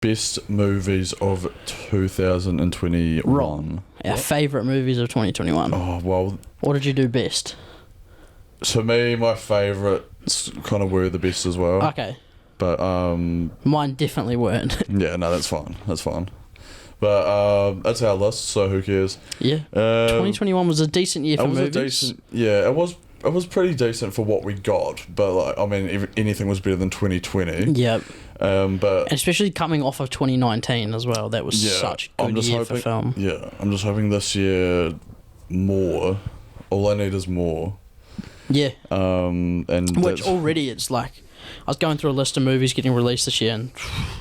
Best movies of 2021. Wrong. Our favourite movies of 2021. Oh, well. What did you do best? To me, my favourites kind of were the best as well. Okay. But, mine definitely weren't. yeah, no, that's fine. That's fine. But, that's our list, so who cares? Yeah. 2021 was a decent year for movies. It was pretty decent for what we got, but like, I mean, anything was better than 2020. Yep. But and especially coming off of 2019 as well, that was such a good year for film. Yeah, I'm just hoping this year more. All I need is more. Yeah. And which already it's like, I was going through a list of movies getting released this year, and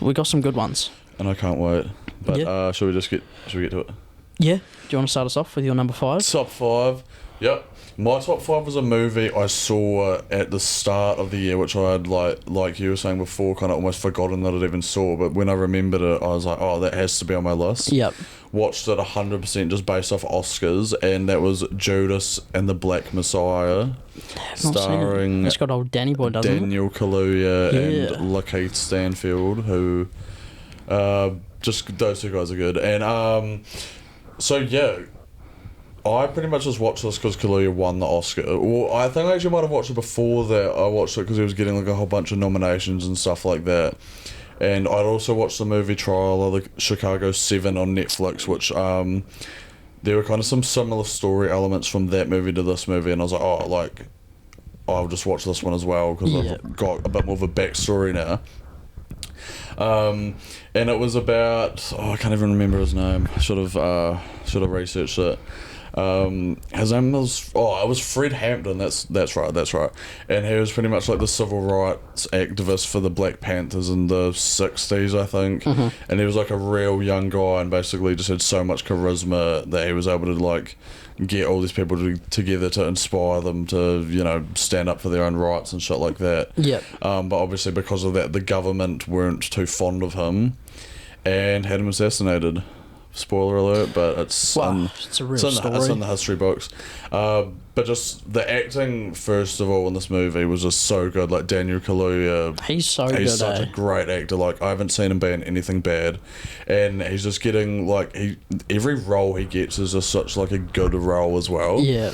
we got some good ones. And I can't wait. But should we get to it? Yeah. Do you want to start us off with your number 5? Top 5. Yep. My top 5 was a movie I saw at the start of the year, which I had, like you were saying before, kind of almost forgotten that I'd even saw. But when I remembered it, I was like, oh, that has to be on my list. Yep. Watched it 100% just based off Oscars, and that was Judas and the Black Messiah, starring it's got old Danny Boy, doesn't Daniel Kaluuya and Lakeith Stanfield, who just those two guys are good. And so yeah, I pretty much just watched this because Kaluuya won the Oscar. Well, I think I actually might have watched it before that. I watched it because he was getting like a whole bunch of nominations and stuff like that. And I'd also watched the movie trial of the Chicago 7 on Netflix, which there were kind of some similar story elements from that movie to this movie, and I was like, I'll just watch this one as well because I've got a bit more of a backstory now. And it was about I can't even remember his name. I should have researched it. His name was it was Fred Hampton. That's right. And he was pretty much like the civil rights activist for the Black Panthers in the 60s, I think. Mm-hmm. And he was like a real young guy and basically just had so much charisma that he was able to like get all these people together to inspire them to, you know, stand up for their own rights and shit like that. Yep. But obviously because of that, the government weren't too fond of him and had him assassinated. Spoiler alert, but it's a real story. It's in the history books. But just the acting, first of all, in this movie was just so good. Like Daniel Kaluuya, he's such a great actor. Like I haven't seen him be in anything bad, and he's just getting like every role he gets is just such like a good role as well. Yeah.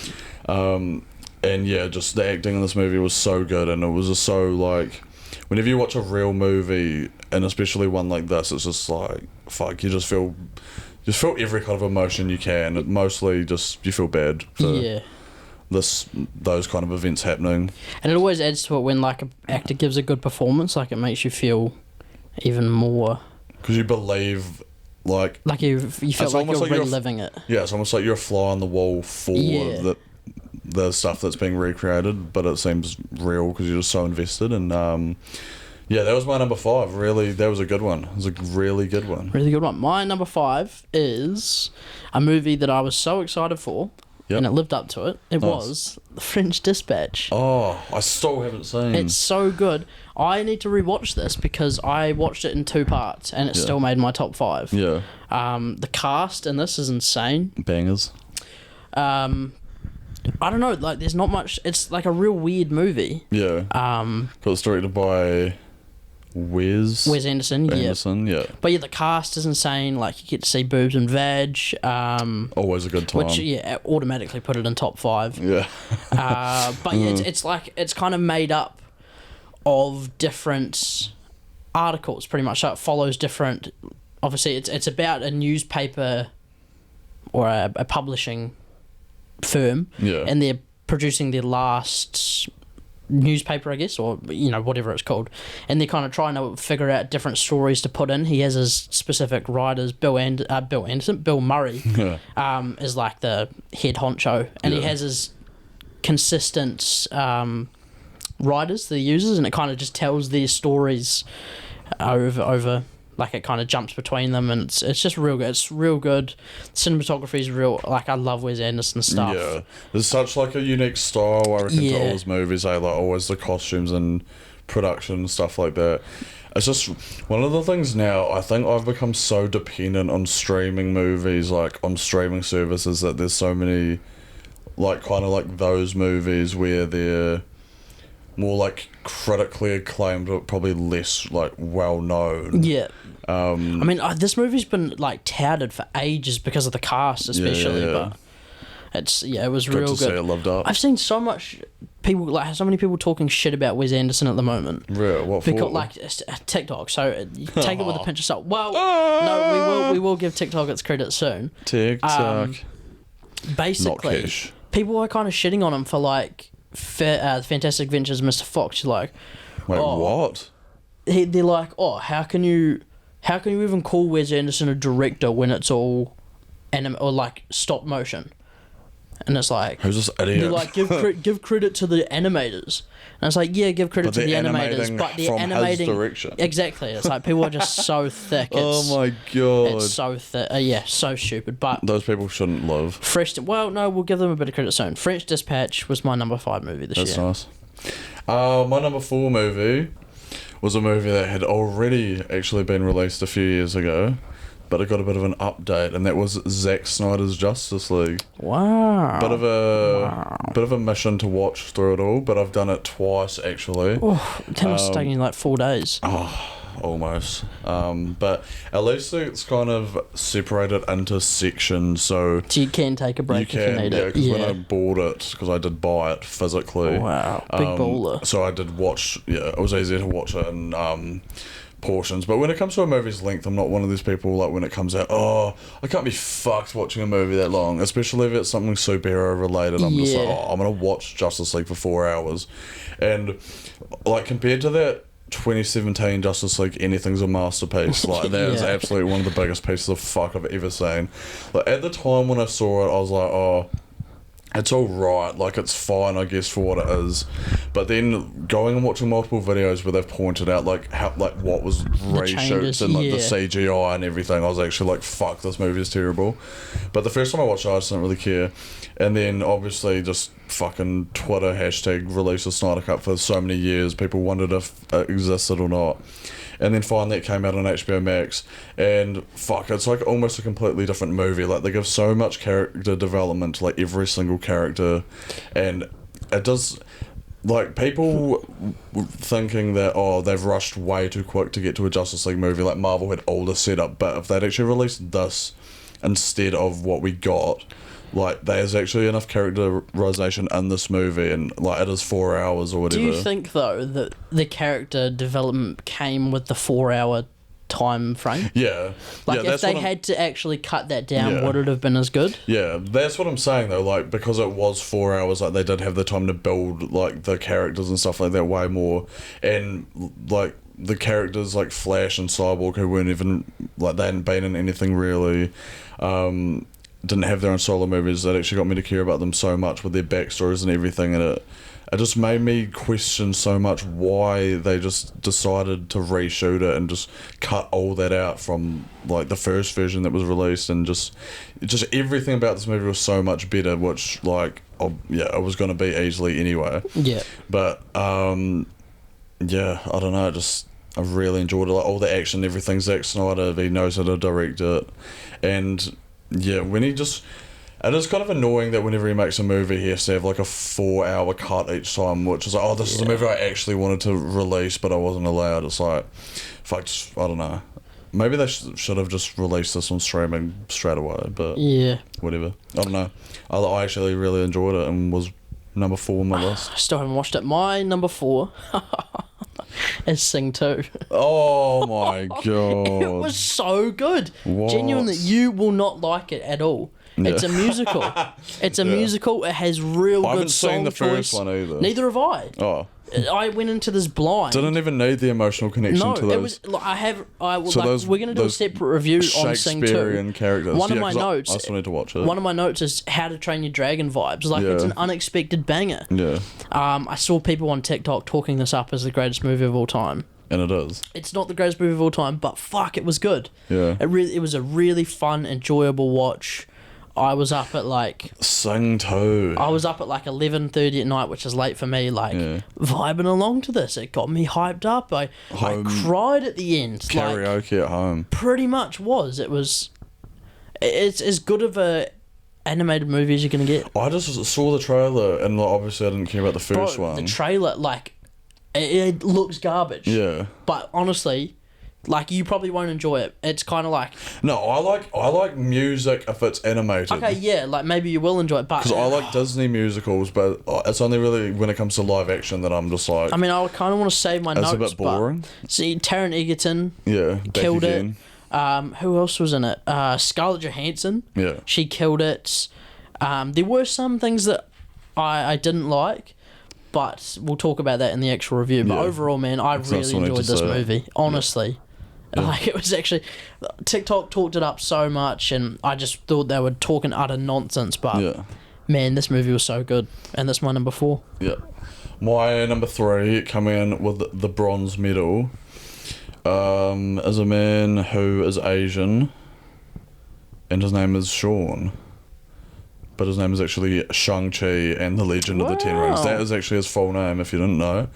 And yeah, just the acting in this movie was so good, and it was just so like, whenever you watch a real movie, and especially one like this, it's just like fuck. You just feel every kind of emotion you can. It mostly just you feel bad for those kind of events happening. And it always adds to it when like an actor gives a good performance. Like it makes you feel even more because you believe like you feel like you're reliving it. Yeah, it's almost like you're a fly on the wall for the stuff that's being recreated, but it seems real because you're just so invested. And yeah, that was my number 5. Really, that was a good one. It was a really good one. Really good one. My number 5 is a movie that I was so excited for, and it lived up to it. It was The French Dispatch. Oh, I still haven't seen. It's so good. I need to rewatch this because I watched it in 2 parts, and it still made my top 5. Yeah. The cast in this is insane. Bangers. I don't know. Like, there's not much. It's like a real weird movie. Yeah. It was directed by Wes Anderson, yeah. But yeah, the cast is insane. Like you get to see boobs and vag. Always a good time. Which automatically put it in top 5. Yeah. But yeah, it's kind of made up of different articles, pretty much. So it follows different. Obviously, it's about a newspaper or a publishing firm, and they're producing their last newspaper, I guess, or you know, whatever it's called, and they're kind of trying to figure out different stories to put in. He has his specific writers. Bill Murray is like the head honcho, and he has his consistent writers that he uses, and it kind of just tells their stories over like it kind of jumps between them, and it's just real good. It's real good. Cinematography is real. Like I love Wes Anderson stuff. Yeah, there's such like a unique style, I reckon, to all his movies. Like always the costumes and production and stuff like that. It's just one of the things now. I think I've become so dependent on streaming movies, like on streaming services, that there's so many, like kind of like those movies where they're more like critically acclaimed, but probably less like well known. Yeah. I mean, this movie's been like touted for ages because of the cast, especially. But it was good real to good. see it lived up. I've seen so many people talking shit about Wes Anderson at the moment. Real, what Because for? like it's TikTok, so you take it with a pinch of salt. Well, no, we will give TikTok its credit soon. TikTok. Basically, Not Kish. people are kind of shitting on him for like Fantastic Adventures of Mr. Fox. You're like, Wait, what? They're like, oh, how can you even call Wes Anderson a director when it's all or like stop motion? And it's like, who's this idiot? they're like, give credit to the animators. And it's like, yeah, give credit to the animators, but they're animating his direction. Exactly. It's like people are just so thick. Oh my god! It's so thick. So stupid. But those people shouldn't live. We'll give them a bit of credit soon. French Dispatch was my number 5 movie this year. That's nice. My number 4 movie was a movie that had already actually been released a few years ago, but it got a bit of an update, and that was Zack Snyder's Justice League. Wow. Bit of a mission to watch through it all, but I've done it twice actually. Oh, it was taking you like 4 days. Almost. But at least it's kind of separated into sections, so you can take a break if you need it. Because when I bought it, because I did buy it physically. Wow, big baller. So I did watch. Yeah, it was easier to watch it in portions. But when it comes to a movie's length, I'm not one of these people like when it comes out, I can't be fucked watching a movie that long, especially if it's something superhero related. I'm just like, I'm gonna watch Justice League for 4 hours, and like compared to that 2017 Justice League, anything's a masterpiece. Like that is absolutely one of the biggest pieces of fuck I've ever seen. Like at the time when I saw it, I was like, it's all right, like it's fine, I guess, for what it is. But then going and watching multiple videos where they've pointed out like how what was reshoots and like the CGI and everything, I was actually like, fuck, this movie is terrible. But the first time I watched it, I just didn't really care. And then obviously just fucking Twitter hashtag release a Snyder Cut for so many years. People wondered if it existed or not. And then finally it came out on HBO Max, and fuck, it's like almost a completely different movie. Like they give so much character development to like every single character, and it does. Like people thinking that they've rushed way too quick to get to a Justice League movie. Like Marvel had all the setup, but if they'd actually released this instead of what we got, like there's actually enough characterization in this movie, and like it is 4 hours or whatever. Do you think though that the character development came with the 4-hour time frame? Yeah. Like if they had to actually cut that down, would it have been as good? Yeah, that's what I'm saying though. Like because it was 4 hours, like they did have the time to build like the characters and stuff like that way more, and like the characters like Flash and Cyborg, who weren't even like they hadn't been in anything really. Didn't have their own solo movies, that actually got me to care about them so much with their backstories and everything, and it just made me question so much why they just decided to reshoot it and just cut all that out from like the first version that was released, and just everything about this movie was so much better, which like it was going to be easily anyway. Yeah. But I don't know, I really enjoyed it, like all the action, everything. Zack Snyder, he knows how to direct it, and yeah, when it is kind of annoying that whenever he makes a movie he has to have like a 4-hour cut each time, which is like, this is a movie I actually wanted to release but I wasn't allowed. It's like, fuck, I don't know. Maybe they should have just released this on streaming straight away, but whatever. I don't know. I actually really enjoyed it and was number 4 on my list. I still haven't watched it. My number 4 is Sing 2. Oh my god. It was so good. What? Genuinely, you will not like it at all. Yeah. It's a musical. It's a musical. It has real good song choice. I haven't seen the first one either. Neither have I. Oh. I went into this blind. Didn't even need the emotional connection to those. It was. We're going to do a separate review on Sing 2. Shakespearean characters. One of my notes. I still need to watch it. One of my notes is How to Train Your Dragon vibes. Like it's an unexpected banger. Yeah. I saw people on TikTok talking this up as the greatest movie of all time. And it is. It's not the greatest movie of all time, but fuck, it was good. Yeah. It was a really fun, enjoyable watch. I was up at like Sing 2. I was up at like 11:30 at night, which is late for me. Like vibing along to this, it got me hyped up. I cried at the end. Karaoke at home. Pretty much was. It's as good of a animated movie as you're gonna get. I just saw the trailer and obviously I didn't care about the first one. The trailer, like, it looks garbage. Yeah. But honestly, like, you probably won't enjoy it. It's kind of like... No, I like music if it's animated. Okay, yeah, like, maybe you will enjoy it, but... Because I like Disney musicals, but it's only really when it comes to live action that I'm just like... I mean, I kind of want to save my notes, it's a bit boring. But, see, Taron Egerton... Yeah, killed it. Who else was in it? Scarlett Johansson. Yeah. She killed it. There were some things that I didn't like, but we'll talk about that in the actual review. But overall, man, I really enjoyed this movie. Honestly. Yeah. Like, it was actually... TikTok talked it up so much, and I just thought they were talking utter nonsense, but... Man, this movie was so good. And that's my number 4. Yeah. My number 3, coming in with the bronze medal, is a man who is Asian, and his name is Sean. But his name is actually Shang-Chi and the Legend of the Ten Rings. That is actually his full name, if you didn't know.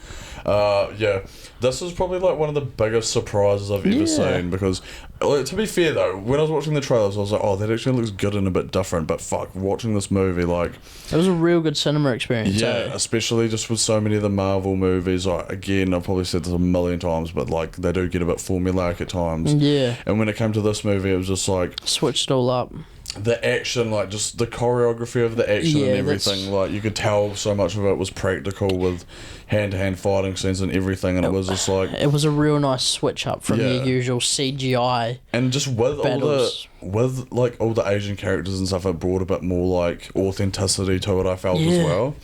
Yeah, this is probably like one of the biggest surprises I've ever seen, because, to be fair though, when I was watching the trailers, I was like, oh, that actually looks good and a bit different, but fuck, watching this movie, like... It was a real good cinema experience. Yeah, especially just with so many of the Marvel movies. Like, again, I've probably said this a million times, but like, they do get a bit formulaic at times. Yeah. And when it came to this movie, it was just like... Switched it all up. The action, like, just the choreography of the action and everything, like, you could tell so much of it was practical with hand-to-hand fighting scenes and everything, and it was just like... It was a real nice switch up from your usual CGI and just with battles. all the Asian characters and stuff, it brought a bit more, like, authenticity to it, I felt, as well.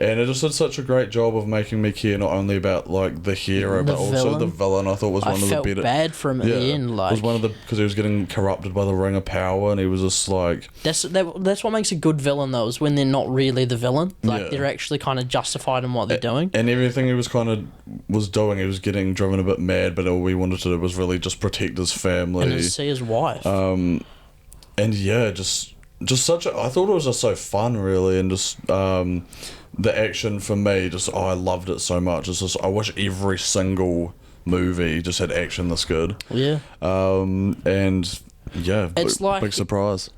And it just did such a great job of making me care not only about, like, the hero, but also the villain. I thought was one of the better... I felt bad for him at the end, like... It was one of the... Because he was getting corrupted by the Ring of Power, and he was just, like... That's what makes a good villain, though, is when they're not really the villain. Like, they're actually kind of justified in what they're doing. And everything he was doing, he was getting driven a bit mad, but all he wanted to do was really just protect his family. And see his wife. And yeah, just such a... I thought it was just so fun, really, and just... the action for me, I loved it so much. It's just, I wish every single movie just had action this good. Yeah. And yeah, it's like, big surprise.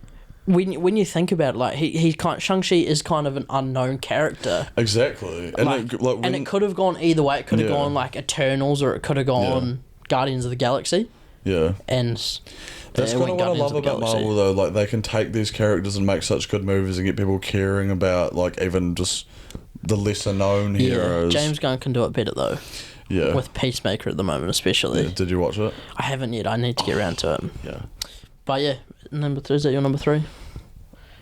When you think about it, like Shang-Chi is kind of an unknown character. Exactly. And it could have gone either way. It could have gone like Eternals, or it could have gone Guardians of the Galaxy. Yeah. And that's kind of what I love about Marvel, though. Like, they can take these characters and make such good movies and get people caring about, like, even just the lesser known heroes. James Gunn can do it better, though. Yeah. With Peacemaker at the moment, especially. Yeah. Did you watch it? I haven't yet. I need to get around to it. Yeah. But yeah, number 3. Is that your number 3?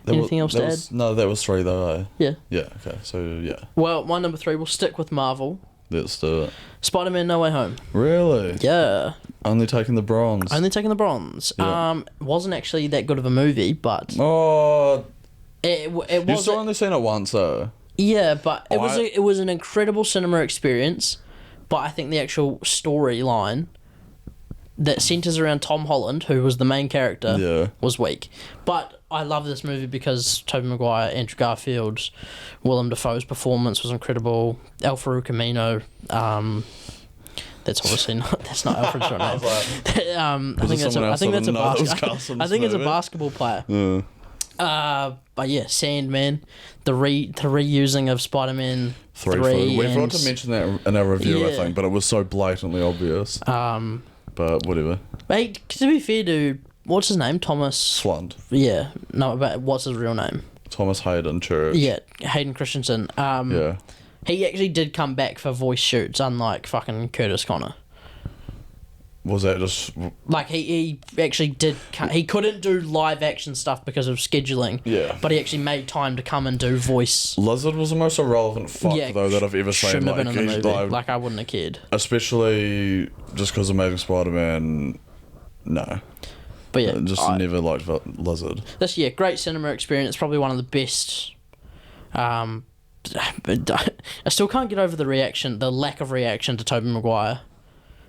Anything else to add? No, that was 3 though. Eh? Yeah. Yeah. Okay. So yeah. Well, my number 3. We'll stick with Marvel. Let's do it. Spider-Man: No Way Home. Really? Yeah. Only taking the bronze. Yeah. Wasn't actually that good of a movie, but it was. You've still only seen it once, though. Yeah, but it was an incredible cinema experience. But I think the actual storyline that centers around Tom Holland, who was the main character, was weak. But I love this movie because Tobey Maguire, Andrew Garfield, Willem Dafoe's performance was incredible. Alfred Camino, that's obviously not. That's not Alfred's real name. I think it's a basketball player. Yeah. But yeah, Sandman, the reusing of Spider-Man 3. We forgot to mention that in our review, I think, but it was so blatantly obvious. But whatever. Mate, to be fair to, what's his name? Thomas Slund. Yeah. No, but what's his real name? Thomas Hayden Church. Yeah, Hayden Christensen. Yeah. He actually did come back for voice shoots, unlike fucking Curtis Connor. Was that just... Like, he actually did... He couldn't do live action stuff because of scheduling. Yeah. But he actually made time to come and do voice. Lizard was the most irrelevant fuck, though, that I've ever seen. Shouldn't have been in the movie. Like, I wouldn't have cared. Especially just because Amazing Spider-Man... No. But yeah. I never liked Lizard. Great cinema experience. Probably one of the best... But I still can't get over the lack of reaction to Tobey Maguire.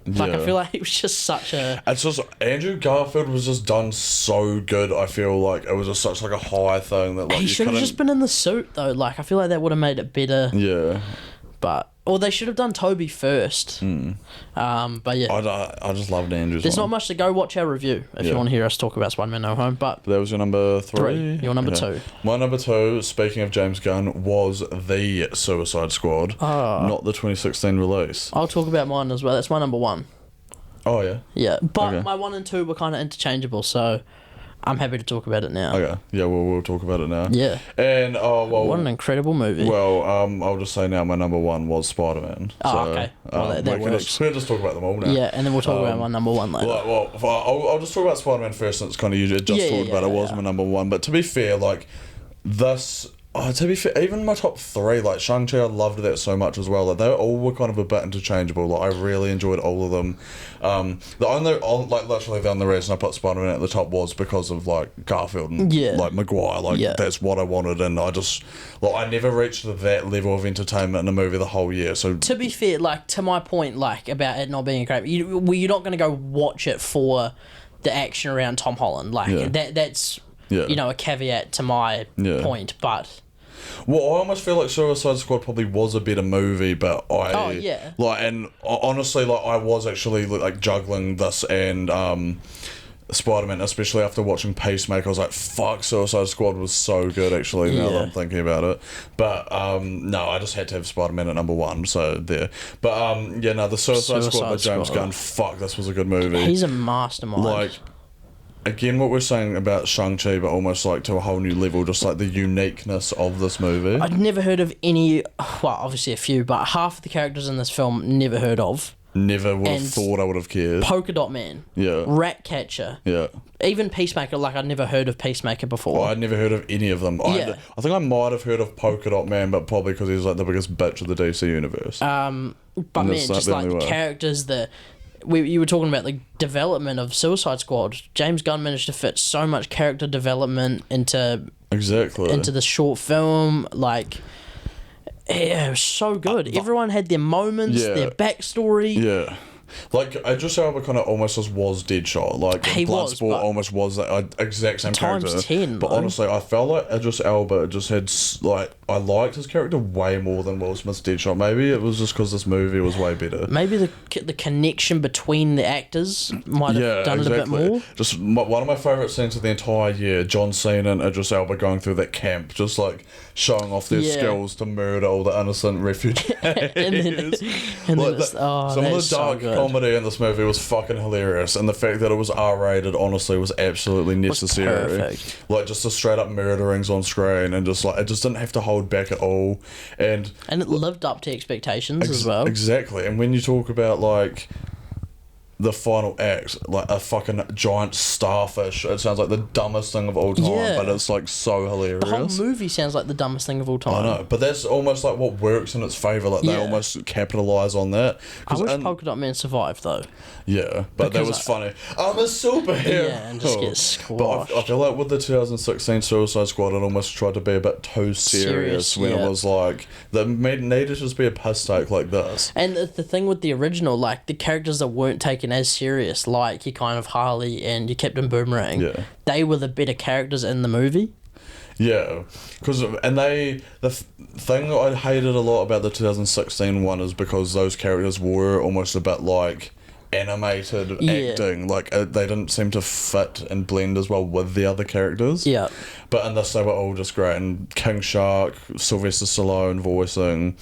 Like, I feel like it was just such a... It's just... Andrew Garfield was just done so good, I feel like. It was just such, like, a high thing that, like... He should have just been in the suit, though. Like, I feel like that would have made it better. Yeah. but they should have done Toby first. But yeah, I just loved Andrew's there's one. not much to go watch our review if you want to hear us talk about Spider-Man No Home. But that was your number 3. Your number 2. My number 2, speaking of James Gunn, was the Suicide Squad, not the 2016 release. I'll talk about mine as well. That's my number 1. Oh yeah. Yeah, but my 1 and 2 were kind of interchangeable, so I'm happy to talk about it now. Okay. Yeah, we'll talk about it now. Yeah. And what an incredible movie. Well, I'll just say now my number 1 was Spider-Man. Okay. Well, that works. We'll just talk about them all now. Yeah, and then we'll talk about my number 1 later. I'll just talk about Spider-Man first, since it's kind of usually talked about. It was my number 1, but to be fair, like this. To be fair, even my top 3, like Shang-Chi, I loved that so much as well. Like they all were kind of a bit interchangeable. Like I really enjoyed all of them. Literally the only reason I put Spider-Man at the top was because of like Garfield and like Maguire. Like that's what I wanted, and I just I never reached that level of entertainment in a movie the whole year. So to be fair, like to my point, like about it not being a great, you're not going to go watch it for the action around Tom Holland. Like that's a caveat to my point, but. Well, I almost feel like Suicide Squad probably was a better movie, but honestly, like I was actually like juggling this and Spider-Man, especially after watching Peacemaker. I was like, fuck, Suicide Squad was so good actually, now that I'm thinking about it. But no, I just had to have Spider-Man at number 1, so there. But the Suicide Squad by James Gunn, fuck, this was a good movie. He's a mastermind. Like, again, what we're saying about Shang-Chi, but almost like to a whole new level, just like the uniqueness of this movie. I'd never heard of any, well, obviously a few, but half of the characters in this film never heard of. Never would have thought I would have cared. Polka Dot Man. Yeah. Ratcatcher. Yeah. Even Peacemaker, like I'd never heard of Peacemaker before. I'd never heard of any of them. I think I might have heard of Polka Dot Man, but probably because he's like the biggest bitch of the DC universe. But man, just like the characters that... You were talking about the development of Suicide Squad. James Gunn managed to fit so much character development into the short film. Like, it was so good. Everyone had their moments, their backstory. Yeah. Like, Idris Elba kind of almost just was Deadshot. Like, Bloodsport almost was that exact same character. Times 10, but honestly, I felt like Idris Elba just had, like, I liked his character way more than Will Smith's Deadshot. Maybe it was just because this movie was way better. Maybe the connection between the actors might have done it a bit more. Just one of my favourite scenes of the entire year, John Cena and Idris Elba going through that camp, just like showing off their skills to murder all the innocent refugees. Some of the dark comedy in this movie was fucking hilarious, and the fact that it was R-rated honestly was absolutely necessary. Perfect. Like just the straight up murderings on screen, and just like it just didn't have to hold back at all, and it lived up to expectations as well. Exactly. And when you talk about like the final act, like a fucking giant starfish, it sounds like the dumbest thing of all time, but it's like so hilarious. The whole movie sounds like the dumbest thing of all time. I know, but that's almost like what works in its favour. Like they almost capitalise on that. I wish Polka Dot Man survived though. Yeah, but that was funny. I'm a superhero. Yeah, and just get squashed. But I feel like with the 2016 Suicide Squad, it almost tried to be a bit too serious when it was like that needed to just be a piss take like this. And the thing with the original, like the characters that weren't taken as serious, like your kind of Harley and your Captain Boomerang, they were the better characters in the movie. Yeah, the thing I hated a lot about the 2016 one is because those characters were almost a bit like animated acting, like they didn't seem to fit and blend as well with the other characters. Yeah, but in this they were all just great, and King Shark, Sylvester Stallone voicing,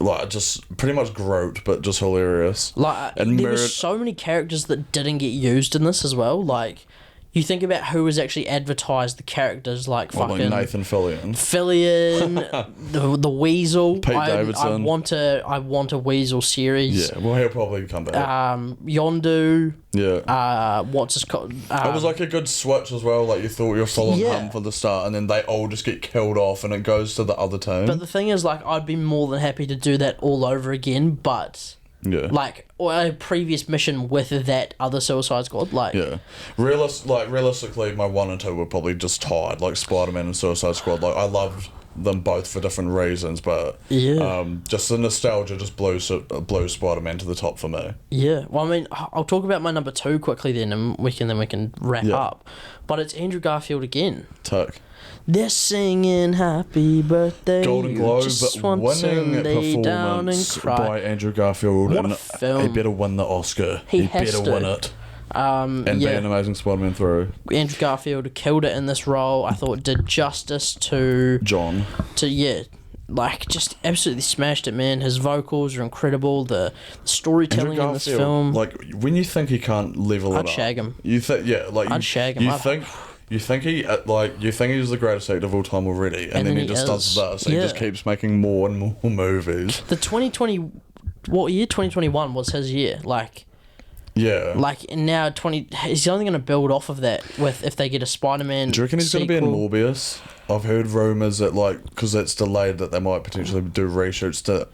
like just pretty much Groot, but just hilarious. Like and there were so many characters that didn't get used in this as well. Like you think about who was actually advertised the characters, like fucking like Nathan Fillion, the Weasel, Pete Davidson. I want a Weasel series. Yeah, well he'll probably come back. Yondu. Yeah. What's his called? It was like a good switch as well. Like you thought you were following him for the start, and then they all just get killed off, and it goes to the other team. But the thing is, like, I'd be more than happy to do that all over again. But like a previous mission with that other Suicide Squad, like realistically, my 1 and 2 were probably just tied. Like Spider-Man and Suicide Squad. Like I loved them both for different reasons, but just the nostalgia just blew Spider-Man to the top for me. Yeah, well, I mean, I'll talk about my number 2 quickly then, and we can wrap up. But it's Andrew Garfield again. Tuck. They're singing "Happy Birthday." Golden Globe winning performance by Andrew Garfield. What a film! He better win the Oscar. He better win it. And be an amazing Spider-Man through. Andrew Garfield killed it in this role. I thought it did justice to John. Just absolutely smashed it, man. His vocals are incredible. The storytelling in this film. Like, when you think he can't level it up, I'd shag him. I'd shag him. You think he's the greatest actor of all time already, and then he just does this. He just keeps making more and more movies. The 2021 was his year. And now he's only going to build off of that if they get a Spider-Man. Do you reckon he's going to be in Morbius? I've heard rumours that because it's delayed, that they might potentially do reshoots to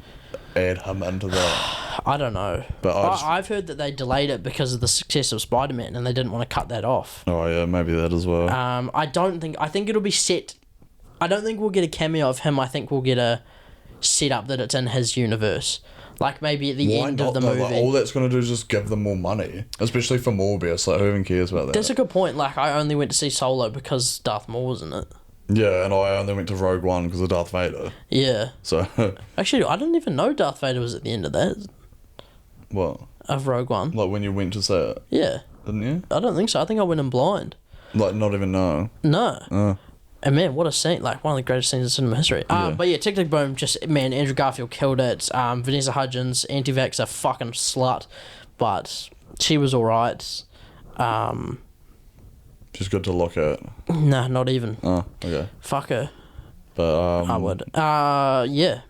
add him into that. I don't know, but I've heard that they delayed it because of the success of Spider-Man, and they didn't want to cut that off. Oh yeah, maybe that as well. I think it'll be set. I don't think we'll get a cameo of him. I think we'll get a setup that it's in his universe. Like maybe at the end of the movie. All that's going to do is just give them more money, especially for Morbius. Like, who even cares about that? That's a good point. Like, I only went to see Solo because Darth Maul was in it. Yeah, and I only went to Rogue One because of Darth Vader. Yeah. So. Actually, I didn't even know Darth Vader was at the end of that. What? Of Rogue One. Like when you went to see it? Yeah. Didn't you? I don't think so. I think I went in blind. Like, not even know? No. And man, what a scene. Like, one of the greatest scenes in cinema history. But yeah, Tick Tick Boom, Andrew Garfield killed it. Vanessa Hudgens, anti-vaxxer, fucking slut. But she was alright. She's good to look at. Nah, not even. Oh, okay. Fuck her. But I would. Yeah.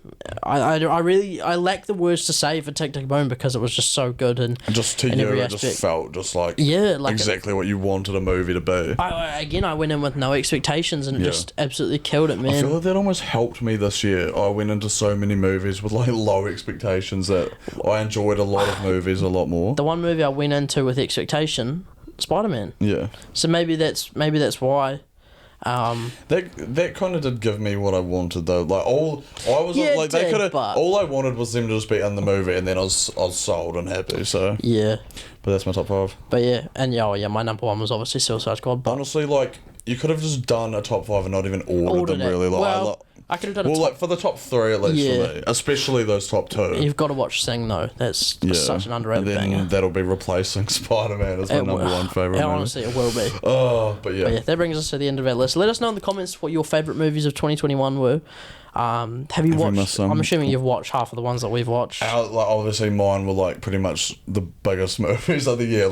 I lack the words to say for Tick Tick Boom because it was just so good and just to you it just felt just like exactly what you wanted a movie to be. I went in with no expectations and it just absolutely killed it, man. I feel like that almost helped me this year. I went into so many movies with like low expectations that I enjoyed a lot of movies a lot more. The one movie I went into with expectation, Spider-Man. Yeah. So maybe that's why. That kind of did give me what I wanted though. Like all I wanted was them to just be in the movie, and then I was sold and happy. So yeah. But that's my top 5. But yeah, and my number 1 was obviously Suicide Squad. But honestly, like you could have just done a top 5 and not even ordered them really. Like, I could have done like for the top 3 at least for me, especially those top 2. You've got to watch Sing though. That's such an underrated and then banger. That'll be replacing Spider-Man as my number 1 favourite movie. Honestly, it will be. But yeah, that brings us to the end of our list. Let us know in the comments what your favourite movies of 2021 were. Have you watched? I'm assuming you've watched half of the ones that we've watched. Obviously, mine were like pretty much the biggest movies of the year.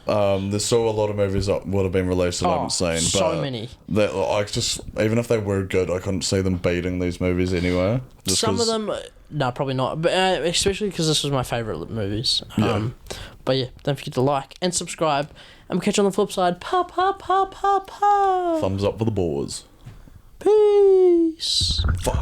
There's still a lot of movies that would have been released that I haven't seen. So many. That even if they were good, I couldn't see them beating these movies anywhere. Some of them, no, probably not. But especially because this was my favourite movies. But yeah, don't forget to like and subscribe, and we'll catch you on the flip side. Pa pa pa pa pa. Thumbs up for the boars. Peace.